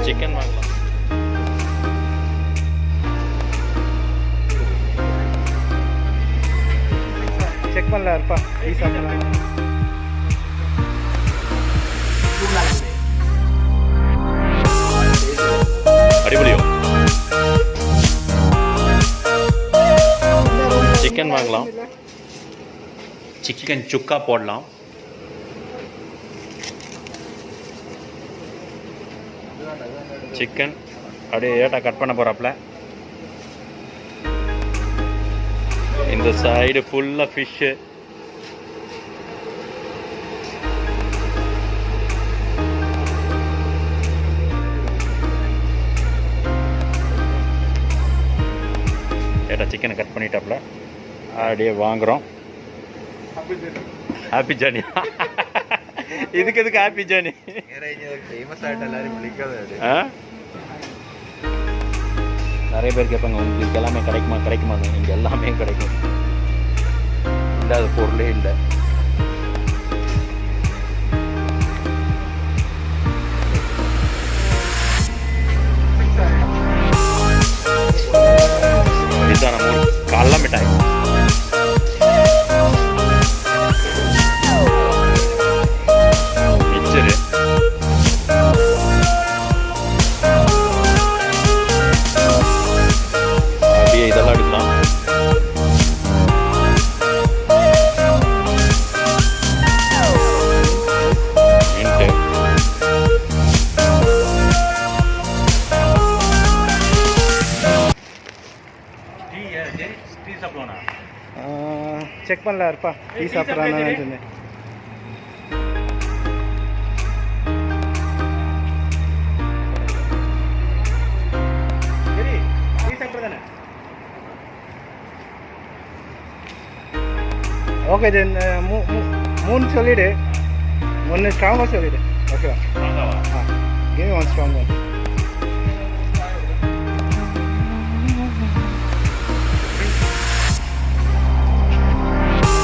Chicken வாங்கலாம். Check பண்ணல இருப்பா டீ சாப்பிடலாம். அடிபொலியோ சிக்கன் வாங்கலாம். சிக்கன் சுக்கா போடலாம். சிக்கன் அப்படியே ஏட்டா கட் பண்ண போகிறாப்புல. இந்த சைடு ஃபுல்லாக ஃபிஷ்ஷு. ஏட்டா சிக்கனை கட் பண்ணிட்டாப்புல. அப்படியே வாங்குகிறோம். Happy journey. இதுக்கு எதுக்கு ஹாப்பி ஜேர்னி? நிறைய பேர் கேட்பாங்க உங்களுக்கு எல்லாமே கிடைக்குமா? இங்கே எல்லாமே கிடைக்கும். இல்லாத பொருளே இல்லை. இதுதான் நம்ம ஊர் கடல மிட்டாய். மிச்சரு அப்படியே இதெல்லாம் எடுக்கலாம். செக் பண்ணல இருப்பா டீ சாப்பிட்றான்னு சொன்னேன். ஓகே தென் மூணு சொல்லிவிடு. ஒன்று ஸ்ட்ராங்காக சொல்லிவிடு. ஓகேவா? Give one strong one.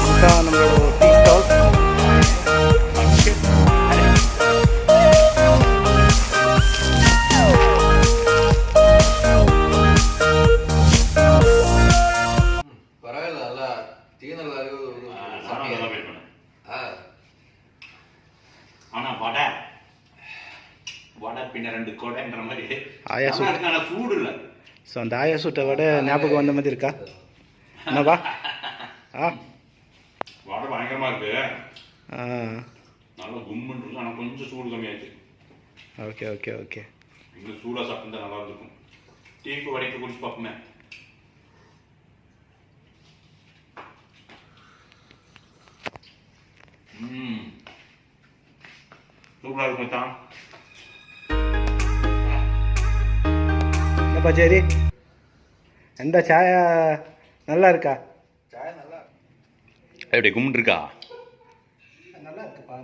இதுதான் நம்மளோட டீ ஸ்டால். ஆனால் வடை பின்ன 2 கொடைன்ற மாதிரி ஆயா சூடு இல்லை. ஸோ அந்த ஆயா சூட்டை விட ஞாபகம் வந்த மாதிரி இருக்கா? என்னப்பா? வடை பயங்கரமாக இருக்கு. நல்லா கும்முன்னு இருக்கும். ஆனால் கொஞ்சம் சூடு கம்மியாச்சு. Okay okay okay. இன்னும் சூடாக சாப்பிட்டு நல்லா இருக்கும். டீக்கு வடைக்கு குடிச்சு பார்ப்போமே. சூப்பராக இருக்கும் தான். என்னப்பா சரி எந்த சாயா நல்லா இருக்கா? சாயா நல்லா எப்படி கும்பிட்டு இருக்கா? நல்லா இருக்குப்பா.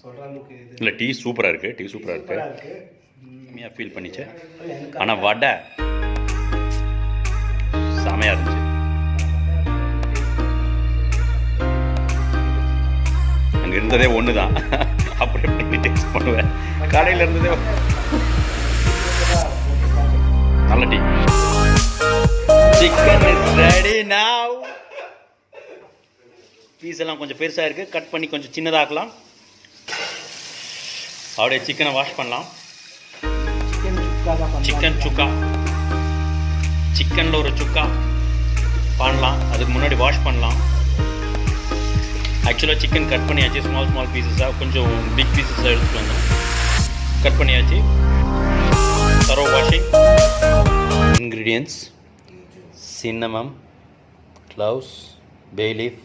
சொல்கிற அளவுக்கு இல்லை டீ சூப்பராக இருக்குது. டீ சூப்பராக இருக்குது. கம்மியாக ஃபீல் பண்ணிச்சு. ஆனால் வடை செமையாக இருந்துச்சு. அங்கே இருந்ததே ஒன்று தான். அப்படி எப்படி டேஸ்ட் பண்ணுவேன். கடையில் இருந்ததே நல்ல tea. Chicken is ready now. Piece எல்லாம் கொஞ்சம் பெருசாக இருக்குது. கட் பண்ணி கொஞ்சம் சின்னதாக்கலாம். அப்படியே சிக்கனை வாஷ் பண்ணலாம். சிக்கன் சுக்கா. சிக்கனில் ஒரு சுக்கா பண்ணலாம். அதுக்கு முன்னாடி வாஷ் பண்ணலாம். ஆக்சுவலாக சிக்கன் கட் பண்ணியாச்சு. ஸ்மால் பீசஸாக கொஞ்சம் பிக் பீசஸாக எடுத்துகிட்டு வந்தோம். கட் பண்ணியாச்சு. தரோ washing. ingredients cinnamon, cloves, bayleaf,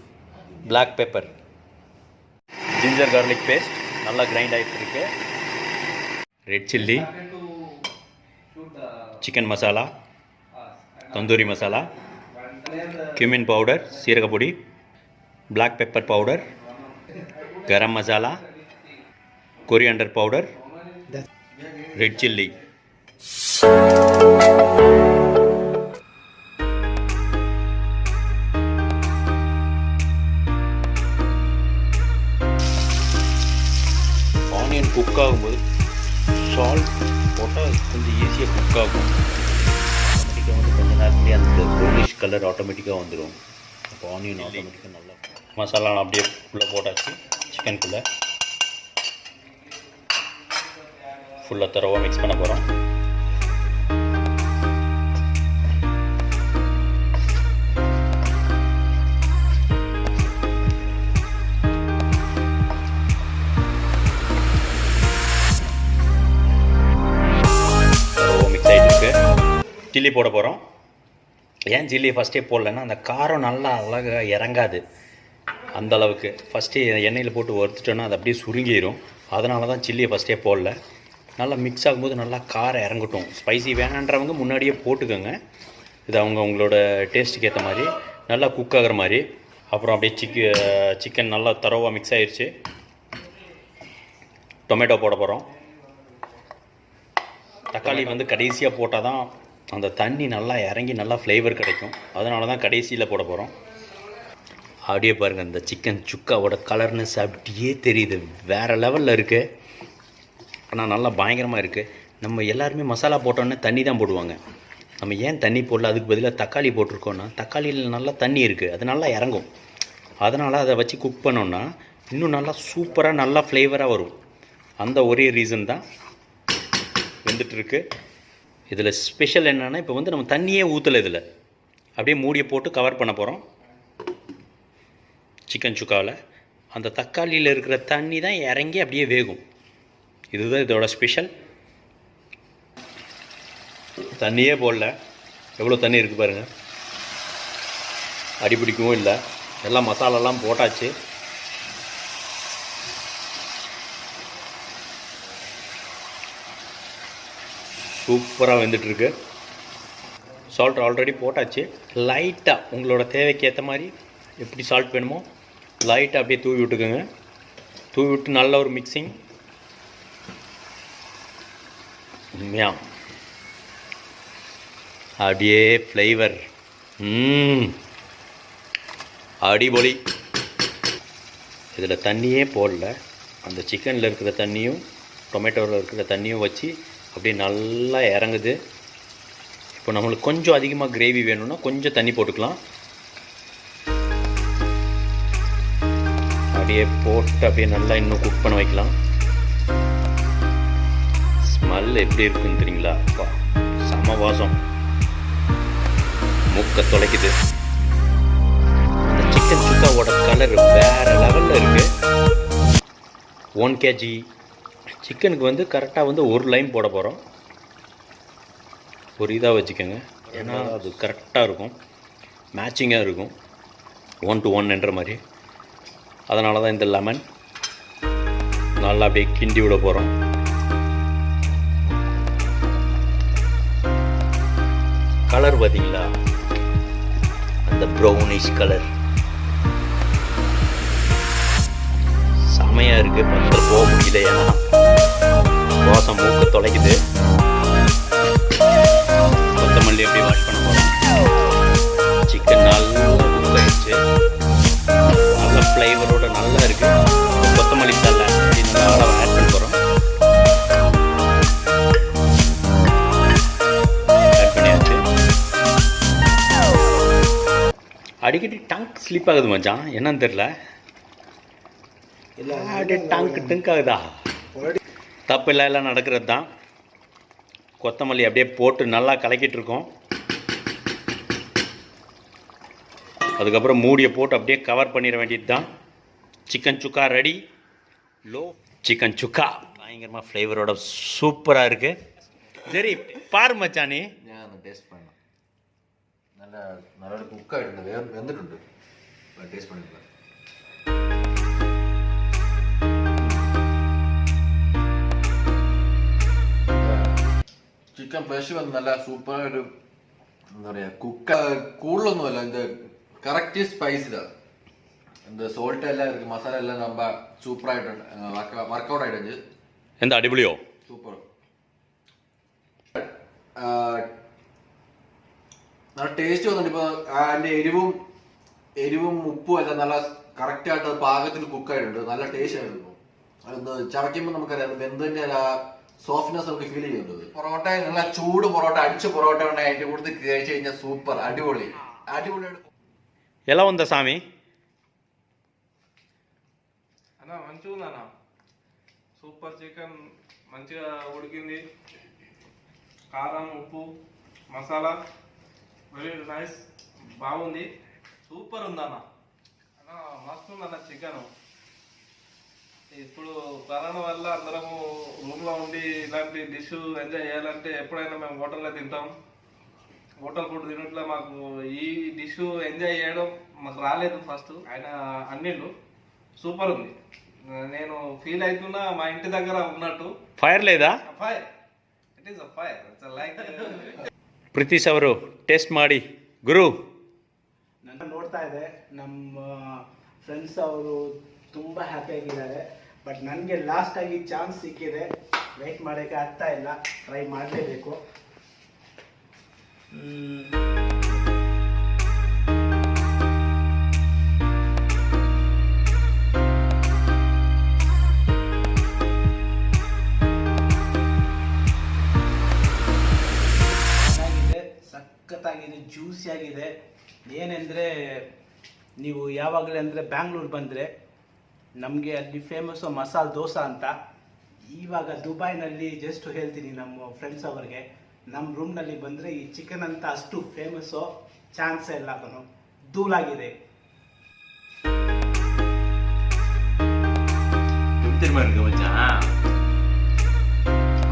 black pepper, ginger garlic paste நல்லா கிரைண்ட் ஆகிட்டு இருக்கு. Red chilli, chicken masala, tandoori masala, cumin powder சீரகப்பொடி, black pepper powder, garam masala, coriander powder, red chilli. Onion cook ஆகும்போது சால்ட் போட்டால் கொஞ்சம் ஈஸியாக குக் ஆகும். ஆட்டோமேட்டிக்காக வந்து கொஞ்சம் நேரத்துலேயே அந்த ப்ரௌனிஷ் கலர் ஆட்டோமேட்டிக்காக வந்துடும். அப்போ ஆனியன் ஆட்டோமேட்டிக்காக நல்லா மசாலா அப்படியே ஃபுல்லாக போட்டாச்சு. சிக்கனுக்குள்ளே ஃபுல்லாக தரவாக மிக்ஸ் பண்ண போகிறோம். சில்லி போட போகிறோம். ஏன் சில்லி ஃபஸ்ட்டே போடலன்னா அந்த காரம் நல்லா அழகாக இறங்காது. அந்த அளவுக்கு ஃபஸ்ட்டு எண்ணெயில் போட்டு வறுத்துட்டோன்னா அது அப்படியே சுருங்கிடும். அதனால தான் சில்லியை ஃபஸ்ட்டே போடல. நல்லா மிக்ஸ் ஆகும்போது நல்லா காரம் இறங்கட்டும். ஸ்பைசி வேணான்றவங்க முன்னாடியே போட்டுக்கோங்க. இது அவங்களோட டேஸ்ட்டுக்கு ஏற்ற மாதிரி நல்லா குக் ஆகிற மாதிரி. அப்புறம் அப்படியே சிக்கன் நல்லா தரோவாக மிக்ஸ் ஆகிடுச்சு. டொமேட்டோ போட போகிறோம். தக்காளி வந்து கடைசியாக போட்டால் தான் அந்த தண்ணி நல்லா இறங்கி நல்லா ஃப்ளேவர் கிடைக்கும். அதனால தான் கடைசியில் போட போகிறோம். அப்படியே பாருங்கள், இந்த சிக்கன் சுக்காவோட கலர்னஸ் அப்படியே தெரியுது. வேறு லெவலில் இருக்குது. ஆனால் நல்லா பயங்கரமாக இருக்குது. நம்ம எல்லாருமே மசாலா போட்டோன்னே தண்ணி தான் போடுவாங்க. நம்ம ஏன் தண்ணி போடல, அதுக்கு பதிலாக தக்காளி போட்டிருக்கோன்னா தக்காளியில் நல்லா தண்ணி இருக்குது, அது நல்லா இறங்கும். அதனால் அதை வச்சு குக் பண்ணோன்னா இன்னும் நல்லா சூப்பராக நல்லா ஃப்ளேவராக வரும். அந்த ஒரே ரீசன் தான் வெந்துட்டுருக்கு. இதில் ஸ்பெஷல் என்னென்னா, இப்போ வந்து நம்ம தண்ணியே ஊற்றலை. இதில் அப்படியே மூடியை போட்டு கவர் பண்ண போகிறோம். சிக்கன் சுக்காவில் அந்த தக்காளியில் இருக்கிற தண்ணி தான் இறங்கி அப்படியே வேகும். இதுதான் இதோட ஸ்பெஷல். தண்ணியே போடல, எவ்வளோ தண்ணி இருக்குது பாருங்கள். அடிப்பிடிக்கவும் இல்லை. எல்லாம் மசாலாலாம் போட்டாச்சு. சூப்பராக வெந்துட்டுருக்கு. சால்ட் ஆல்ரெடி போட்டாச்சு. லைட்டாக உங்களோட தேவைக்கு ஏற்ற மாதிரி எப்படி சால்ட் வேணுமோ லைட்டாக அப்படியே தூவி விட்டுக்கோங்க. தூவி விட்டு நல்ல ஒரு மிக்சிங். உண்மையாக அப்படியே ஃப்ளேவர் அடிபொலி. இதில் தண்ணியே போடல. அந்த சிக்கனில் இருக்கிற தண்ணியும் டொமேட்டோவில் இருக்கிற தண்ணியும் வச்சு அப்படியே நல்லா இறங்குது. இப்போ நம்மளுக்கு கொஞ்சம் அதிகமாக கிரேவி வேணும்னா கொஞ்சம் தண்ணி போட்டுக்கலாம். அப்படியே போட்டு அப்படியே நல்லா இன்னும் குக் பண்ண வைக்கலாம். ஸ்மெல் எப்படி இருக்குன்னு தெரியுங்களா? அப்பா செம வாசம், மூக்க தொலைக்குது. அந்த சிக்கன் சுக்காவோட கலர் வேறு லெவலில் இருக்குது. 1 kg சிக்கனுக்கு வந்து கரெக்டாக வந்து 1 லைன் போட போகிறோம். ஒரு இதாக வச்சுக்கோங்க, ஏன்னா அது கரெக்டாக இருக்கும், மேட்சிங்காக இருக்கும் 1 to 1 என்ற மாதிரி. அதனால தான் இந்த லெமன் நல்லா அப்படியே கிண்டி விட போகிறோம். கலர் பார்த்தீங்களா? அந்த ப்ரௌனிஷ் கலர் செமையாக இருக்குது. பக்கத்தில் போக முடியல, ஏன்னா வாசம் மூக்கு தொலைக்குது. கொத்தமல்லி எப்படி வாஷ் பண்ண போகிறோம். சிக்கன் நல்லா குக் ஆயிடுச்சு. நல்ல ஃப்ளேவரோட நல்லா இருக்குது. கொத்தமல்லி தலை நல்லா ஆட் பண்ண போகிறோம். ஆட் பண்ணியாச்சு. அடிக்கடி டங்க் ஸ்லிப் ஆகுது மச்சான், என்னன்னு தெரில. இல்லை அப்படியே டங்க் ஆகுதா? தப்பு இல்லை, எல்லாம் நடக்கிறது தான். கொத்தமல்லி அப்படியே போட்டு நல்லா கலக்கிட்டு இருக்கோம். அதுக்கப்புறம் மூடியை போட்டு அப்படியே கவர் பண்ணிட வேண்டியது தான். சிக்கன் சுக்கா ரெடி. சிக்கன் சுக்கா பயங்கரமாக ஃப்ளேவரோட சூப்பராக இருக்குது. சரி பாரு மச்சானி, டேஸ்ட் பண்ணலாம். நல்லா குக் ஆகிட்டு வெந்துட்டு டேஸ்ட் பண்ணிக்கலாம். ചിക്കൻ ഫ്രഷ് വന്ന് നല്ല സൂപ്പർ ഒരു എന്താ പറയാ കുക്ക് കൂടുതലൊന്നുമല്ല. இந்த கரெக்ட் ஸ்பைஸ் தான். இந்த സോൾട്ട് எல்லாம் இருக்கு, மசாலா எல்லாம் நம்ம சூப்பர் ஆயிட்டு ஒர்க் அவுட் ஆயிடுச்சு. എന്താ അടിപൊളിയോ? സൂപ്പർ. നല്ല ടേസ്റ്റ് വന്നിട്ട് ഇപ്പൊ അതിന്റെ എരിവും ഉപ്പും എല്ലാം നല്ല കറക്റ്റ് ആയിട്ട് പാകത്തിൽ കുക്ക് ആയിട്ടുണ്ട്. നല്ല ടേസ്റ്റ് ആയിരുന്നു. അതൊന്ന് ചവയ്ക്കുമ്പോൾ നമുക്കറിയാം വെന്തതിന്റെ ആ സോഫ്റ്റ്നെസ് നമുക്ക് ഫീൽ ചെയ്യുന്നുണ്ട്. പൊറോട്ട നല്ല ചൂട് പൊറോട്ട, അടിച്ച പൊറോട്ട ഉണ്ടെങ്കിൽ അതിന്റെ കൂടുതൽ കഴിച്ചു കഴിഞ്ഞാൽ സൂപ്പർ, അടിപൊളി അടിപൊളിയാണ്. ఎలా ఉందా స్వామి? అన్నా మంచిగా ఉందన్న, సూపర్ చికెన్ మంచిగా ఉడికింది, కారం ఉప్పు మసాలా వెరీ నైస్, బాగుంది, సూపర్ ఉందన్న. అన్న మస్తు ఉందన్న చికెన్. ఇప్పుడు కరోనా వల్ల అందరము రూమ్లో ఉండి ఇలాంటి డిష్ ఎంజాయ్ చేయాలంటే ఎప్పుడైనా మేము హోటల్లో తింటాం. హోటల్ ఫుడ్ తినట్లో మాకు ఈ డిష్ ఎంజాయ్ చేయడం మాకు రాలేదు. ఫస్ట్ ఆయన అన్నిళ్ళు సూపర్ ఉంది. నేను ఫీల్ అవుతున్నా మా ఇంటి దగ్గర ఉన్నట్టు. ಫೈರ್ లేదా? Fire, it is a fire, it's like. Preetish ಅವರು ಟೇಸ್ಟ್ ಮಾಡಿ ಗುರು. ನನ್ನ ನೋಡ್ತಾ ಇದೆ, ನಮ್ಮ ಫ್ರೆಂಡ್ಸ್ ಅವರು ತುಂಬ ಹ್ಯಾಪಿಯಾಗಿದ್ದಾರೆ. ಬಟ್ ನನಗೆ ಲಾಸ್ಟಾಗಿ ಚಾನ್ಸ್ ಸಿಕ್ಕಿದೆ, ವೆಯ್ಟ್ ಮಾಡೋಕ್ಕೆ ಆಗ್ತಾ ಇಲ್ಲ, ಟ್ರೈ ಮಾಡಲೇಬೇಕು. ಸಖತ್ತಾಗಿದೆ, ಜ್ಯೂಸಿಯಾಗಿದೆ. ಏನೆಂದರೆ ನೀವು ಯಾವಾಗಲೇ ಅಂದರೆ ಬ್ಯಾಂಗ್ಳೂರು ಬಂದರೆ ನಮಗೆ ಅಲ್ಲಿ ಫೇಮಸ್ಸು ಮಸಾಲೆ ದೋಸೆ ಅಂತ. ಇವಾಗ ದುಬೈನಲ್ಲಿ ಜಸ್ಟ್ ಹೇಳ್ತೀನಿ ನಮ್ಮ ಫ್ರೆಂಡ್ಸ್ ಅವರಿಗೆ, ನಮ್ಮ ರೂಮ್ನಲ್ಲಿ ಬಂದರೆ ಈ ಚಿಕನ್ ಅಂತ ಅಷ್ಟು ಫೇಮಸ್ಸು ಚಾನ್ಸೇ ಇಲ್ಲ, ಧೂಲಾಗಿದೆ.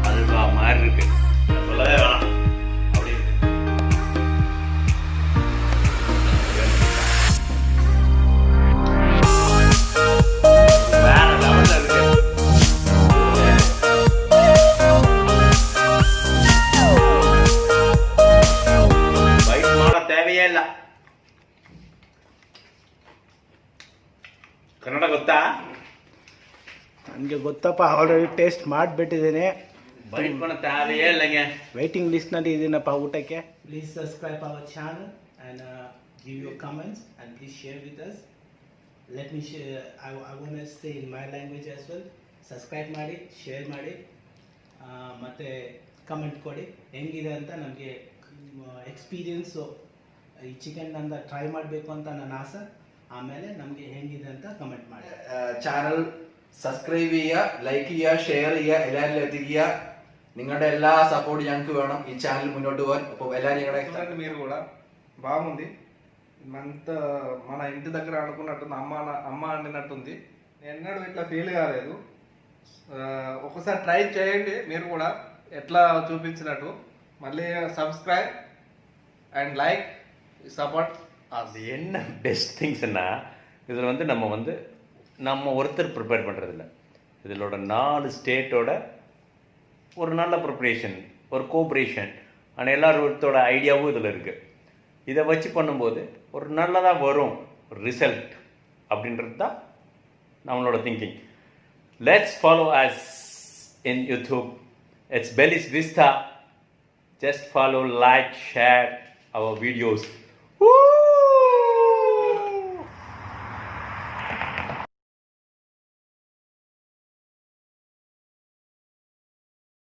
அல்வா மாதிரி இருக்கு, சொல்லவே வேணாம். அப்படி இருக்கு. வேற லெவல்ல இருக்கு. ಬೈಟ್ ಮಾಡೋ தேவையே ಇಲ್ಲ. ಕನ್ನಡ ಗೊತ್ತಾ? ನನಗೆ ಗೊತ್ತಪ್ಪ, ಆಲ್ರೆಡಿ ಟೇಸ್ಟ್ ಮಾಡಿಬಿಟ್ಟಿದ್ದೀನಿ. ಬೈಟ್ ಮಾಡೋ தேவையே இல்லைங்க. ವೇಟಿಂಗ್ ಲಿಸ್ಟ್ನಲ್ಲಿ ಇದೀನಪ್ಪ ಊಟಕ್ಕೆ. Please subscribe our channel and give your comments and please share with us. Let me I want to say in my language as well. Subscribe ಮಾಡಿ, ಶೇರ್ ಮಾಡಿ, ಮತ್ತು ಕಮೆಂಟ್ ಕೊಡಿ ಹೆಂಗಿದೆ ಅಂತ. ನಮಗೆ ಎಕ್ಸ್ಪೀರಿಯನ್ಸು ಈ ಚಿಕನ್ ಅಂತ ಟ್ರೈ ಮಾಡಬೇಕು ಅಂತ ನನ್ನ ಆಸೆ. ಆಮೇಲೆ ನಮಗೆ ಹೆಂಗಿದೆ ಅಂತ ಕಮೆಂಟ್ ಮಾಡಿ. ചാനൽ സബ്സ്ക്രൈബ് ചെയ്യുക, ലൈക്ക് ചെയ്യുക, ഷെയർ ചെയ്യുക, എല്ലാവരിലും എത്തിക്കുക. നിങ്ങളുടെ എല്ലാ സപ്പോർട്ട് ഞങ്ങൾക്ക് വേണം ഈ ചാനൽ മുന്നോട്ട് പോകാൻ. അപ്പോൾ എല്ലാവരും చూడండి మీరు కూడా, బాగుంది. అంతా మన ఇంటి దగ్గర అనుకున్నట్టుంది, అమ్మ అండినట్టుంది. ఎన్నడూ ఇట్లా ఫీల్ కాలేదు. ఒకసారి ట్రై చేయండి మీరు కూడా ఎట్లా చూపించినట్టు. మళ్ళీ సబ్స్క్రైబ్ అండ్ లైక్, సపోర్ట్. அது என்ன பெஸ்ட் திங்ஸ்னா, இதில் வந்து நம்ம ஒருத்தர் ப்ரிப்பேர் பண்ணுறதில்ல. இதிலோட 4 ஸ்டேட்டோட ஒரு நல்ல ப்ரிப்ரேஷன், ஒரு கோஆப்ரேஷன், ஆனால் எல்லாரோட ஐடியாவும் இதில் இருக்குது. இதை வச்சு பண்ணும்போது ஒரு நல்லதாக வரும் ரிசல்ட் அப்படின்றது தான் நம்மளோட thinking. Let's follow as in YouTube. It's Belli's Vista. Just follow, like, share our videos. Woo!